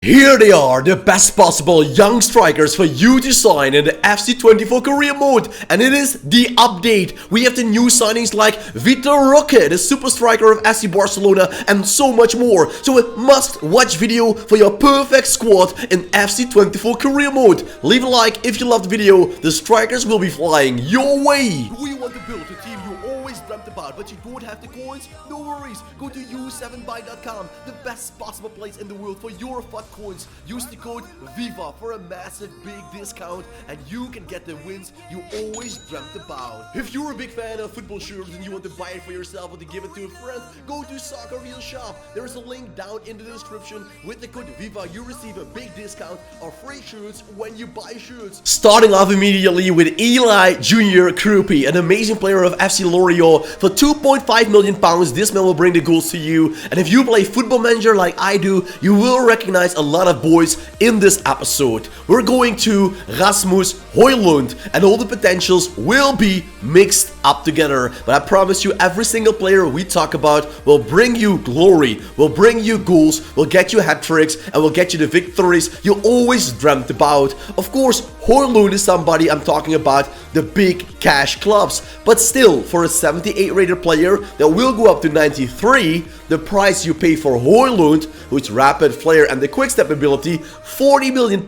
Here they are, the best possible young strikers for you to sign in the FC24 career mode, and it is the update. We have the new signings like Vitor Roque, the super striker of FC Barcelona, and so much more. So a must-watch video for your perfect squad in FC24 career mode. Leave a like if you loved the video. The strikers will be flying your way. Who you want to build a team you always dreamt about, but you don't have the coins? No worries. Go to u7buy.com, the best possible place in the world for your FUT coins. Use the code VIVA for a massive big discount, and you can get the wins you always dreamt about. If you're a big fan of football shirts and you want to buy it for yourself or to give it to a friend, go to Soccer Real Shop. There is a link down in the description. With the code VIVA, you receive a big discount or free shirts when you buy shirts. Starting off immediately with Eli Junior Krupi, an amazing player of FC Lorient. For £2.5 million, this man will bring the goals to you. And if you play Football Manager like I do, you will recognize a lot of boys in this episode. We're going to Rasmus Højlund, and all the potentials will be mixed up together. But I promise you, every single player we talk about will bring you glory, will bring you goals, will get you hat tricks, and will get you the victories you always dreamt about. Of course, Højlund is somebody I'm talking about, the big cash clubs. But still, for a 78 rated player that will go up to 93, the price you pay for Højlund, who's rapid, flair, and the quick step ability, £40 million,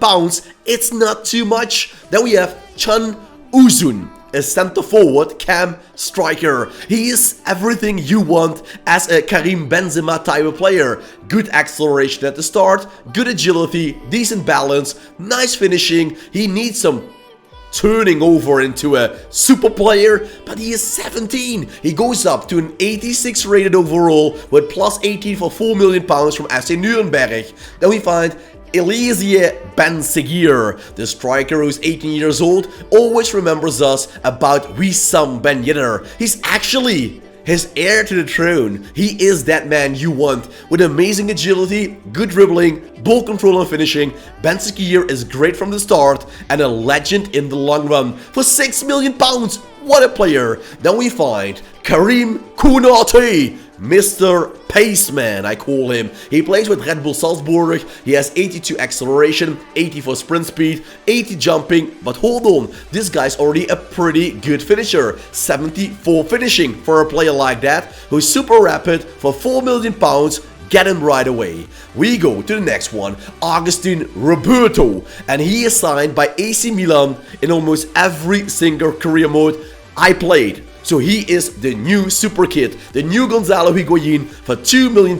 it's not too much. Then we have Can Uzun, a center forward cam striker. He is everything you want as a Karim Benzema type of player. Good acceleration at the start, good agility, decent balance, nice finishing. He needs some turning over into a super player, but he is 17. He goes up to an 86 rated overall with plus 18 for £4 million from FC Nuremberg. Then we find Elysia Ben-Seguir, the striker who's 18 years old, always remembers us about Wissam Ben Yedder. He's actually his heir to the throne. He is that man you want. With amazing agility, good dribbling, ball control and finishing, Ben-Seguir is great from the start and a legend in the long run. For £6 million, what a player. Then we find Karim Konate, Mr. Paceman, I call him. He plays with Red Bull Salzburg. He has 82 acceleration, 80 for sprint speed, 80 jumping. But hold on, this guy's already a pretty good finisher. 74 finishing for a player like that, who's super rapid. For £4 million, get him right away. We go to the next one, Augustin Roberto, and he is signed by AC Milan in almost every single career mode I played. So he is the new super kid, the new Gonzalo Higuain. For £2 million,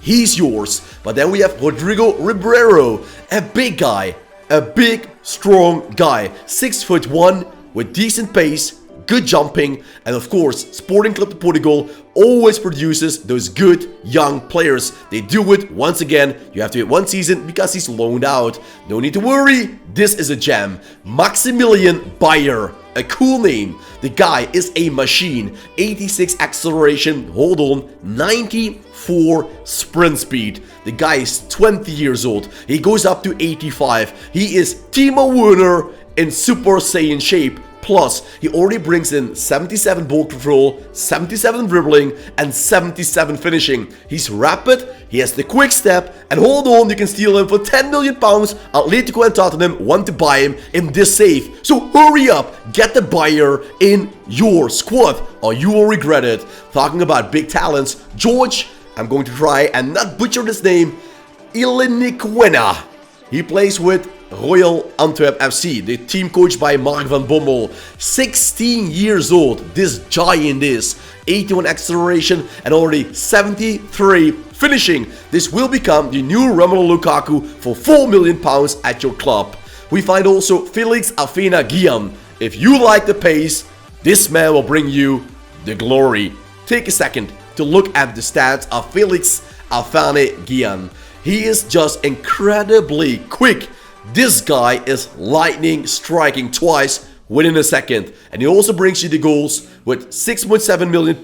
he's yours. But then we have Rodrigo Ribeiro, a big guy, a big, strong guy, 6'1", with decent pace, good jumping, and of course, Sporting Club de Portugal always produces those good young players. They do it once again. You have to wait one season because he's loaned out. No need to worry, this is a gem. Maximilian Bayer, a cool name. The guy is a machine. 86 acceleration, hold on, 94 sprint speed. The guy is 20 years old. He goes up to 85. He is Timo Werner in Super Saiyan shape. Plus, he already brings in 77 ball control, 77 dribbling, and 77 finishing. He's rapid, he has the quick step, and hold on, you can steal him for £10 million. Atletico and Tottenham want to buy him in this save. So hurry up, get the buyer in your squad, or you will regret it. Talking about big talents, George, I'm going to try and not butcher this name, Iliniquena. He plays with Royal Antwerp FC, the team coached by Mark van Bommel. 16 years old, this giant is. 81 acceleration and already 73 finishing. This will become the new Romelu Lukaku for £4 million at your club. We find also Felix Afena-Gyan. If you like the pace, this man will bring you the glory. Take a second to look at the stats of Felix Afena-Gyan. He is just incredibly quick. This guy is lightning striking twice within a second. And he also brings you the goals with £6.7 million.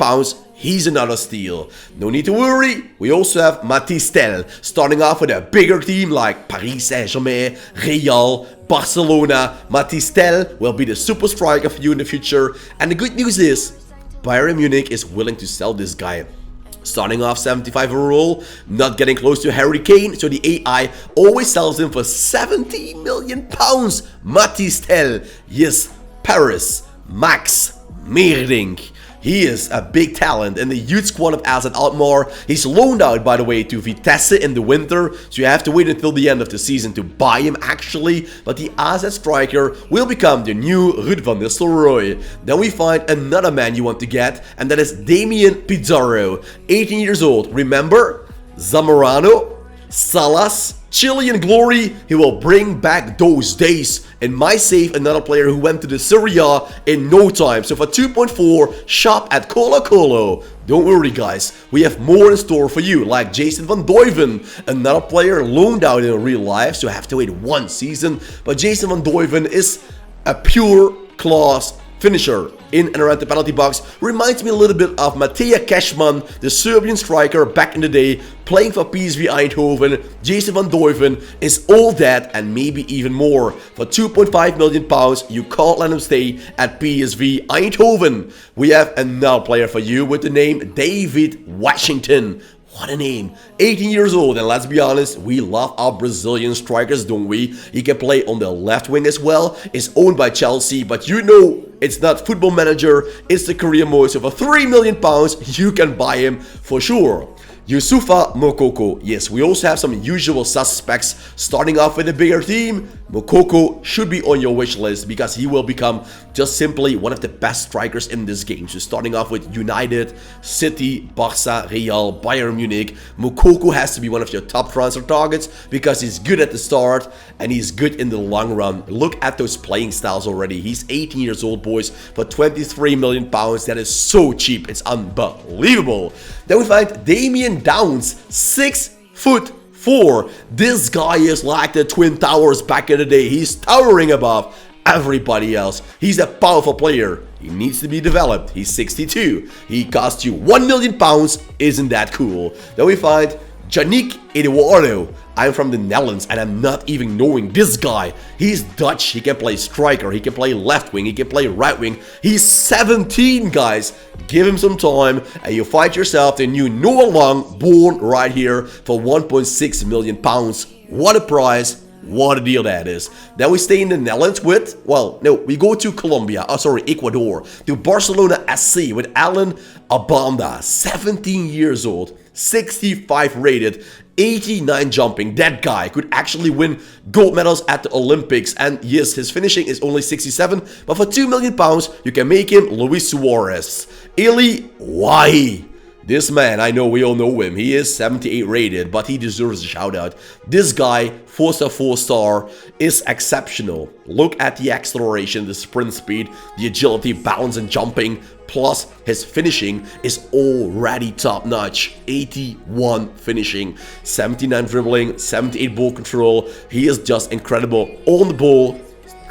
He's another steal. No need to worry. We also have Matistel, starting off with a bigger team like Paris Saint-Germain, Real, Barcelona. Matistel will be the super striker for you in the future. And the good news is, Bayern Munich is willing to sell this guy Starting off 75 overall, not getting close to Harry Kane, so the AI always sells him for 70 million pounds. Matistel, yes, Paris, Max Meerdink. He is a big talent in the youth squad of AZ Alkmaar. He's loaned out, by the way, to Vitesse in the winter, so you have to wait until the end of the season to buy him actually. But the AZ striker will become the new Ruud van Nistelrooy. Then we find another man you want to get, and that is Damien Pizarro, 18 years old. Remember? Zamorano, Salas, Chilean glory. He will bring back those days. And my save, another player who went to the Serie A in no time. So for 2.4, shop at Colo Colo. Don't worry guys, we have more in store for you, like Jason van Duiven, another player loaned out in real life, so I have to wait one season. But Jason van Duiven is a pure class finisher in and around the penalty box. Reminds me a little bit of Matej Cashman, the Serbian striker back in the day, playing for PSV Eindhoven. Jason van Duiven is all that and maybe even more. For 2.5 million pounds, you can't let him stay at PSV Eindhoven. We have another player for you with the name David Washington. What a name. 18 years old, and let's be honest, we love our Brazilian strikers, don't we? He can play on the left wing as well. Is owned by Chelsea, but you know it's not Football Manager, it's the career mode. So for 3 million pounds, you can buy him for sure. Youssoufa Moukoko. Yes, we also have some usual suspects. Starting off with a bigger team, Moukoko should be on your wish list because he will become just simply one of the best strikers in this game. So starting off with United, City, Barca, Real, Bayern Munich, Moukoko has to be one of your top transfer targets because he's good at the start and he's good in the long run. Look at those playing styles already. He's 18 years old, boys, for 23 million pounds. That is so cheap. It's unbelievable. Then we find Damian Downs, 6'4". This guy is like the Twin Towers back in the day. He's towering above everybody else. He's a powerful player. He needs to be developed. He's 62. He costs you 1 million pounds. Isn't that cool? Then we find Yannick Eduardo. I'm from the Netherlands and I'm not even knowing this guy. He's Dutch. He can play striker. He can play left wing. He can play right wing. He's 17, guys. Give him some time and you find yourself the new Noah Long, born right here for 1.6 million pounds. What a price. What a deal that is. Then we stay in the Netherlands with, well, no, we go to Colombia, Ecuador, to Barcelona SC with Alan Abanda, 17 years old, 65 rated, 89 jumping. That guy could actually win gold medals at the Olympics. And yes, his finishing is only 67, but for 2 million pounds, you can make him Luis Suarez. Eli Wahi. This man, I know we all know him. He is 78 rated, but he deserves a shout out. This guy, 4-star, 4-star, is exceptional. Look at the acceleration, the sprint speed, the agility, balance and jumping. Plus, his finishing is already top notch. 81 finishing, 79 dribbling, 78 ball control. He is just incredible on the ball,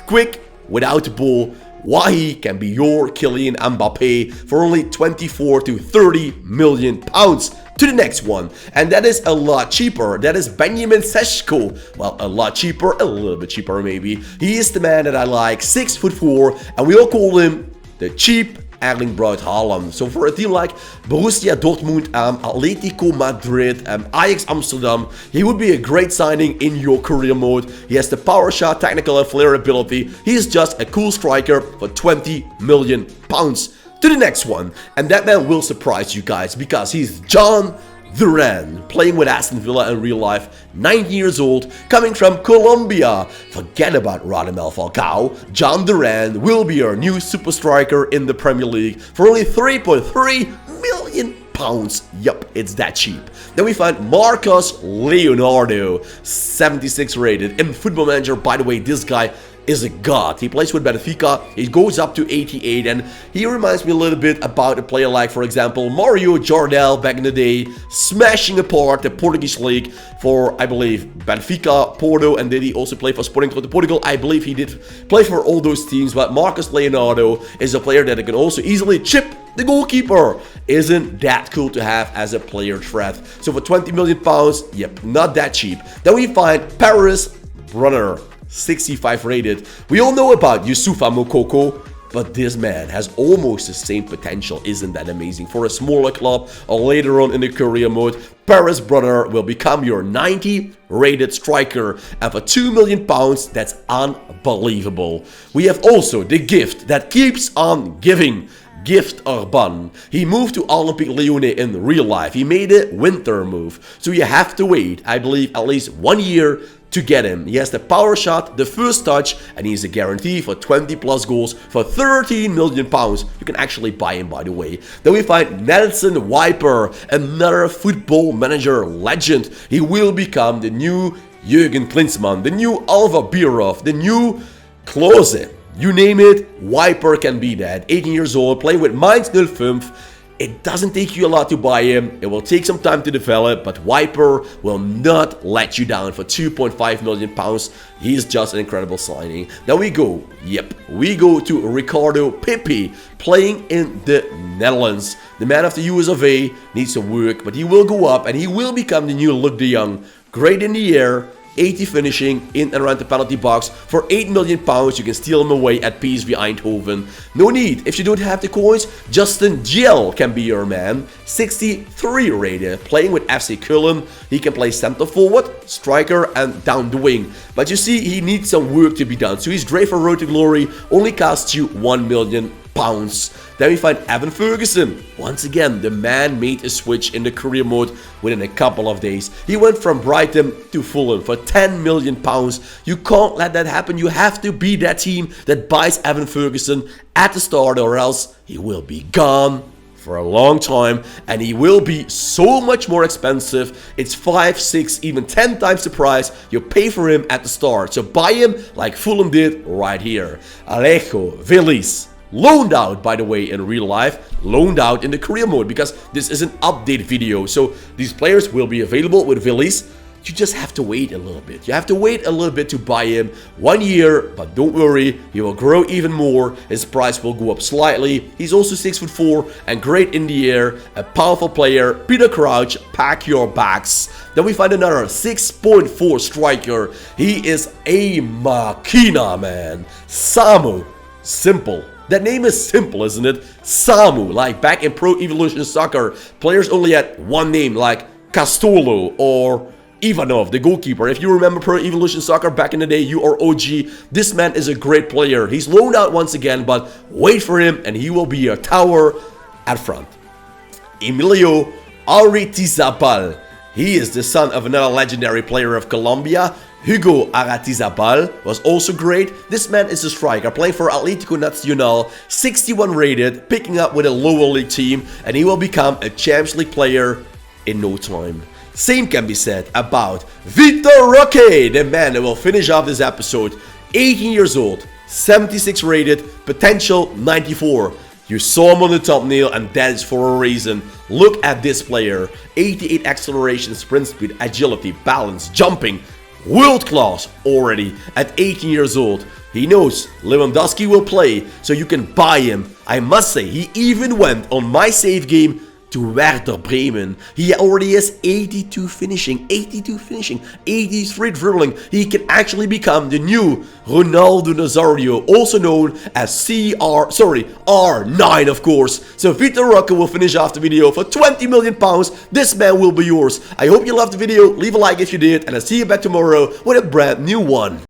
quick without the ball. Wahi can be your Kylian Mbappe for only 24 to 30 million pounds. To the next one, and that is a lot cheaper. That is Benjamin Sesko. Well, a lot cheaper, a little bit cheaper maybe. He is the man that I like, 6'4", and we all call him the cheap Erling Braut Haaland. So for a team like Borussia Dortmund, Atletico Madrid, Ajax Amsterdam, he would be a great signing in your career mode. He has the power shot, technical and flair ability. He is just a cool striker for 20 million pounds. To the next one, and that man will surprise you guys because he's John Duran, playing with Aston Villa in real life, 19 years old, coming from Colombia. Forget about Radamel Falcao. John Duran will be our new super striker in the Premier League for only 3.3 million pounds. Yup, it's that cheap. Then we find Marcos Leonardo, 76 rated. In Football Manager, by the way, this guy is a god. He plays with Benfica. He goes up to 88 and he reminds me a little bit about a player like, for example, Mario Jardel back in the day, smashing apart the Portuguese league for, I believe, Benfica, Porto, and did he also play for Sporting Club de Portugal? I believe he did play for all those teams, but Marcos Leonardo is a player that can also easily chip the goalkeeper. Isn't that cool to have as a player threat? So for 20 million pounds, yep, not that cheap. Then we find Paris Brunner, 65 rated. We all know about Youssoufa Moukoko, but this man has almost the same potential. Isn't that amazing? For a smaller club or later on in the career mode, Paris brother will become your 90 rated striker, and for £2 million, that's unbelievable. We have also the gift that keeps on giving. Gift Orban. He moved to Olympique Lyon in real life. He made a winter move. So you have to wait, I believe, at least 1 year to get him. He has the power shot, the first touch, and he's a guarantee for 20 plus goals for £13 million. You can actually buy him, by the way. Then we find Nelson Wiper, another football manager legend. He will become the new Jürgen Klinsmann, the new Alva Birov, the new Klose. You name it, Wiper can be that. 18 years old, playing with Mainz 05. It doesn't take you a lot to buy him. It will take some time to develop, but Wiper will not let you down for £2.5 million. He's just an incredible signing. Then we go to Ricardo Pepi, playing in the Netherlands. The man of the US of A needs some work, but he will go up and he will become the new Luc de Jong. Great in the air. 80 finishing in and around the penalty box. For £8 million, you can steal him away at PSV Eindhoven. No need. If you don't have the coins, Justin Giel can be your man. 63 rated, playing with FC Köln. He can play center forward, striker, and down the wing. But you see, he needs some work to be done. So his Draper Road to Glory only costs you £1 million. Then we find Evan Ferguson. Once again, the man made a switch in the career mode within a couple of days. He went from Brighton to Fulham for £10 million. You can't let that happen. You have to be that team that buys Evan Ferguson at the start, or else he will be gone for a long time, and he will be so much more expensive. It's 5, 6, even 10 times the price you pay for him at the start. So buy him like Fulham did right here. Alejo Villis. Loaned out, by the way, in real life, loaned out in the career mode, because this is an update video. So these players will be available with Villis. You just have to wait a little bit. You have to wait a little bit to buy him. 1 year, but don't worry, he will grow even more. His price will go up slightly. He's also 6'4" and great in the air. A powerful player. Peter Crouch, pack your bags. Then we find another 6.4 striker. He is a machina, man. Samu. Simple. That name is simple, isn't it? Samu, like back in Pro Evolution Soccer, players only had one name, like Castolo or Ivanov, the goalkeeper. If you remember Pro Evolution Soccer back in the day, you are OG. This man is a great player. He's loaned out once again, but wait for him and he will be a tower at front. Emilio Aretizabal. He is the son of another legendary player of Colombia. Hugo Aratizabal was also great. This man is a striker, playing for Atlético Nacional, 61 rated, picking up with a lower league team, and he will become a Champions League player in no time. Same can be said about Vitor Roque, the man that will finish off this episode. 18 years old, 76 rated, potential 94. You saw him on the thumbnail, and that is for a reason. Look at this player. 88 acceleration, sprint speed, agility, balance, jumping. World class already at 18 years old. He knows Lewandowski will play, so you can buy him. I must say, he even went on my save game to Werder Bremen. He already has 82 finishing, 83 dribbling. He can actually become the new Ronaldo Nazario, also known as R9, of course. So Vitor Roque will finish off the video for £20 million. This man will be yours. I hope you loved the video. Leave a like if you did, and I'll see you back tomorrow with a brand new one.